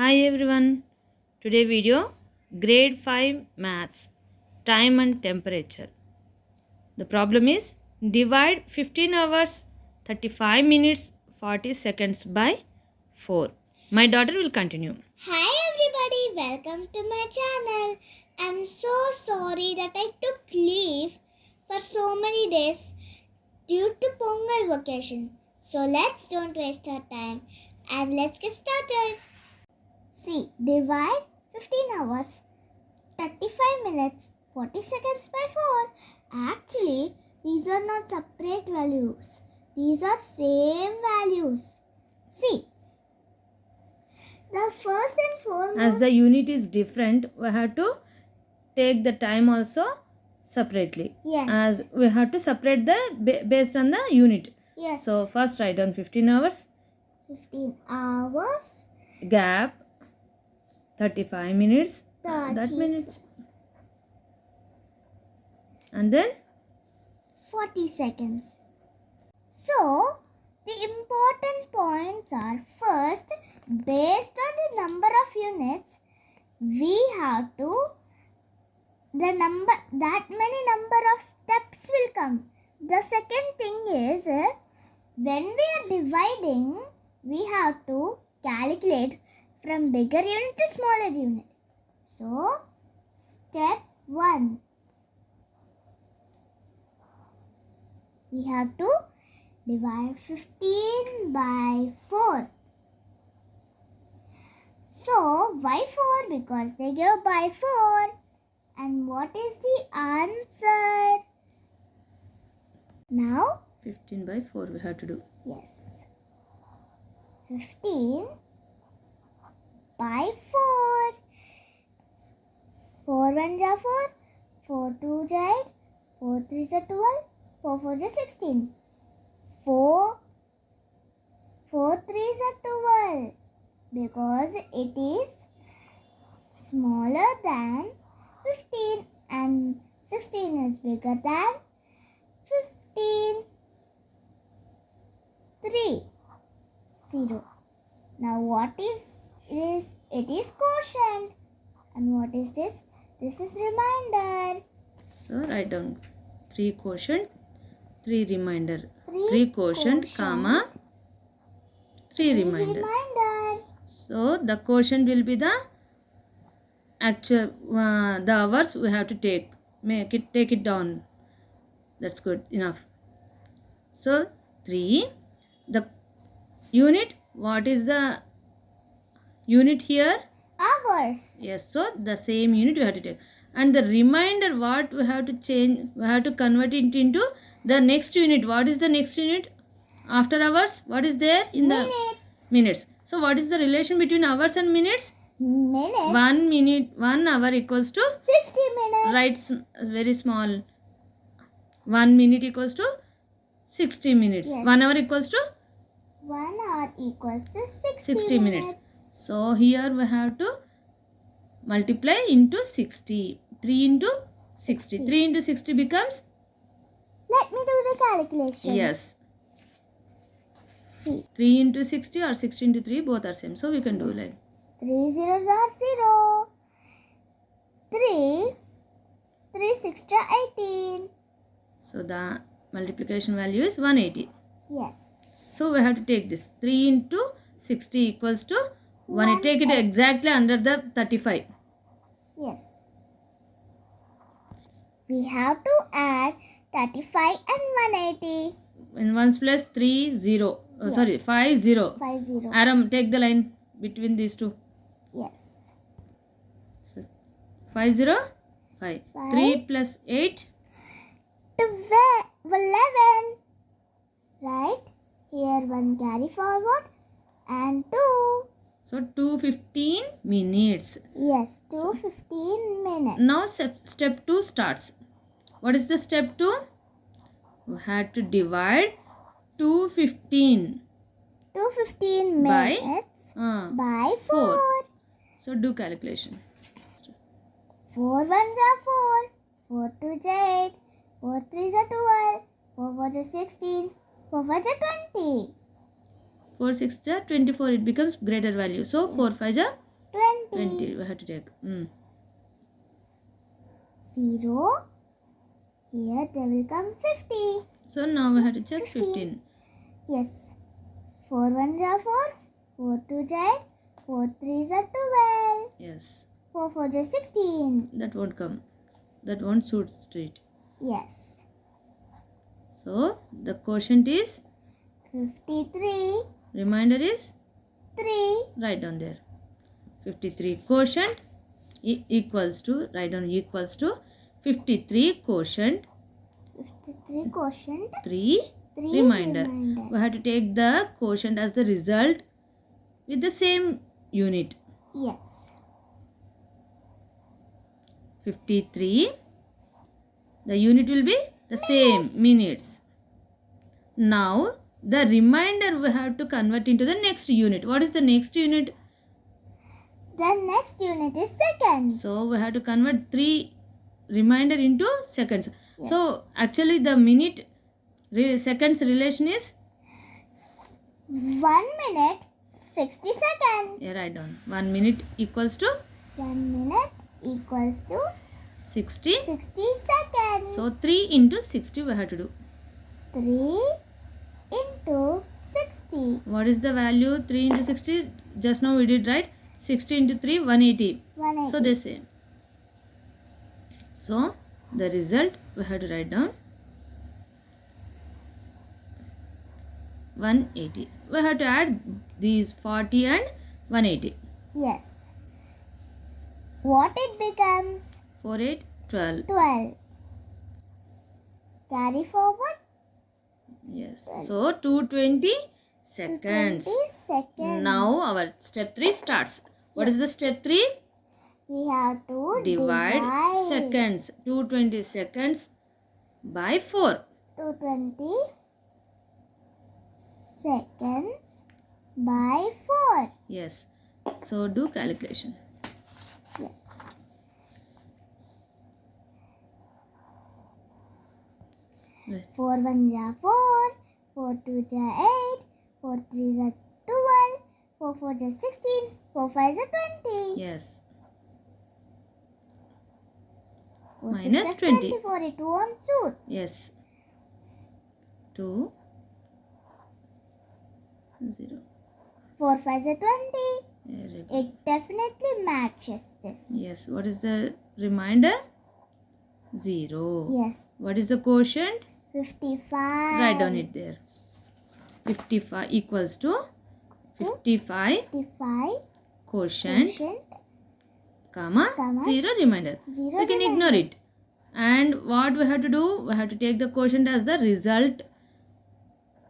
Hi everyone. Today video grade 5 maths time and temperature. The problem is divide 15 hours 35 minutes 40 seconds by 4. My daughter will continue. Hi everybody, welcome to my channel. I'm so sorry that I took leave for so many days due to Pongal vacation. So let's don't waste our time and let's get started. See, divide 15 hours 35 minutes 40 seconds by 4. Actually, these are not separate values. These are same values. See, the first and foremost, As the unit is different, we have to take the time also separately. Yes. As we have to separate the based on the unit. Yes. So first write down 15 hours. 15 hours. Gap 35 minutes. 30. That minutes. And then 40 seconds. So, the important points are first, based on the number of units, we have to, that many number of steps will come. The second thing is, when we are dividing, we have to calculate from bigger unit to smaller unit. So, step 1. We have to divide 15 by 4. So, why 4? Because they give by 4. And what is the answer? Now, 15 by 4 we have to do. yes. 15 by 4. 4 1s are 4. 4 2s are 8. 4 3s are 12. 4 4s are 16. 4 3s are 12 because it is smaller than 15 and 16 is bigger than 15. 3 0. Now what is it is quotient, and what is this? This is remainder. So write down 3 quotient, 3 remainder. 3 3 quotient, comma 3 remainder. reminders. So the quotient will be the actual the hours we have to take. Take it down. That's good enough. So 3. The unit. What is the unit here? Hours. Yes. So the same unit we have to take. And the remainder, what we have to change? We have to convert it into the next unit. What is the next unit? After hours, what is there in Minutes. the minutes? So what is the relation between hours and minutes? Minutes. 1 minute, 1 hour equals to 60 minutes. write very small. 1 minute equals to 60 minutes. Yes. 1 hour equals to 1 hour equals to 60 minutes. So here we have to multiply into 60. 3 into 60. 3 into 60 becomes? Let me do the calculation. Yes. See. 3 into 60 or 60 into 3 both are same. So we can do like 3 zeros are 0. 3 6 are 18. so the multiplication value is 180. Yes. So we have to take this 3 into 60 equals to 1. Take it exactly under the 35. Yes. We have to add 35 and 180. In 1's place 3 0. Yes. Sorry 5 0. 5 0. Aram, take the line between these two. Yes. So 5 0 5. 3 plus 8. 11. Right? Here one carry forward and 2. So 2:15 minutes. Yes, 2:15 minutes. Now step 2 starts. What is the step 2? We had to divide 2:15 2:15 minutes by 4. So do calculation. 4 1s are 4. 4 2s are 8. 4 3s are 12. 4 4s are 16. 4 5s are 20. 4 6 ja 24, it becomes greater value. So 4 5 ja 20. We have to take. 0. Here there will come 50. So now we have to check 15. 15. Yes. 4 1s are 4. 4 2s are 8. 4 3s are 12. Yes. 4 4s are 16. That won't come. That won't suit to it. Yes. So the quotient is 53. remainder is 3. write down there. 53 quotient equals to, write down equals to 53 quotient 53 quotient. 3 3 remainder. remainder. We have to take the quotient as the result with the same unit. Yes. 53. The unit will be the same, minutes. Now the remainder we have to convert into the next unit. What is the next unit? The next unit is seconds. So we have to convert 3 remainder into seconds. Yes. So actually the minute seconds relation is 1 minute 60 seconds. yeah, write down 1 minute equals to 1 minute equals to 60. 60 seconds. So 3 into 60 we have to do. 3 into 60. What is the value? 3 into 60. Just now we did, right? 60 into 3, 180. 180. So they same. So the result we have to write down 180. We have to add these 40 and 180. Yes. What it becomes? 4, 8, 12. 12. Carry forward. Yes. So 220 seconds. 20 seconds. Now our step 3 starts. What is the step 3? We have to Divide seconds. 220 seconds by 4. 220 seconds by 4. Yes. So do calculation. Yes. Right. 4 1s are 4. 4 2s are 8. 4 3s are 12. 4 4s are 16. 4 5s are 20. Yes. 4 Minus 6 are 20. 24. It won't suit. Yes. 2, 0. 4 5s are 20. Very good. It definitely matches this. Yes. What is the remainder? 0. Yes. What is the quotient? 55. Write down it there. 55 equals to 55 55 quotient, quotient, comma, comma, 0 remainder. 0 We can ignore it. And what we have to do? We have to take the quotient as the result,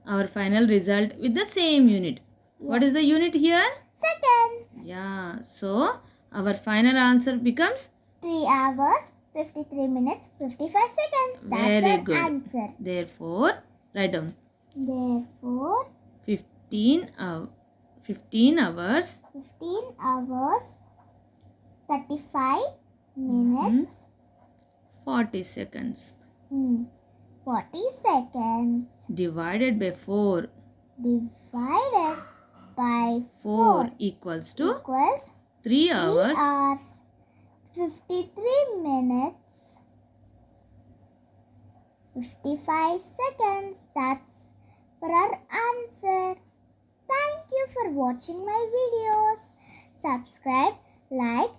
our final result with the same unit. What is the unit here? seconds. Yeah. So our final answer becomes 3 hours, 53 minutes, 55 seconds. That's very our good. answer. Therefore, write down Therefore, 15 hours, 15 hours, 35 minutes, 40 seconds 40 seconds divided by 4. divided by 4 equals to equals 3 3 hours, hours, 53 minutes, 55 seconds. That's for our answer. Thank you for watching my videos. Subscribe, like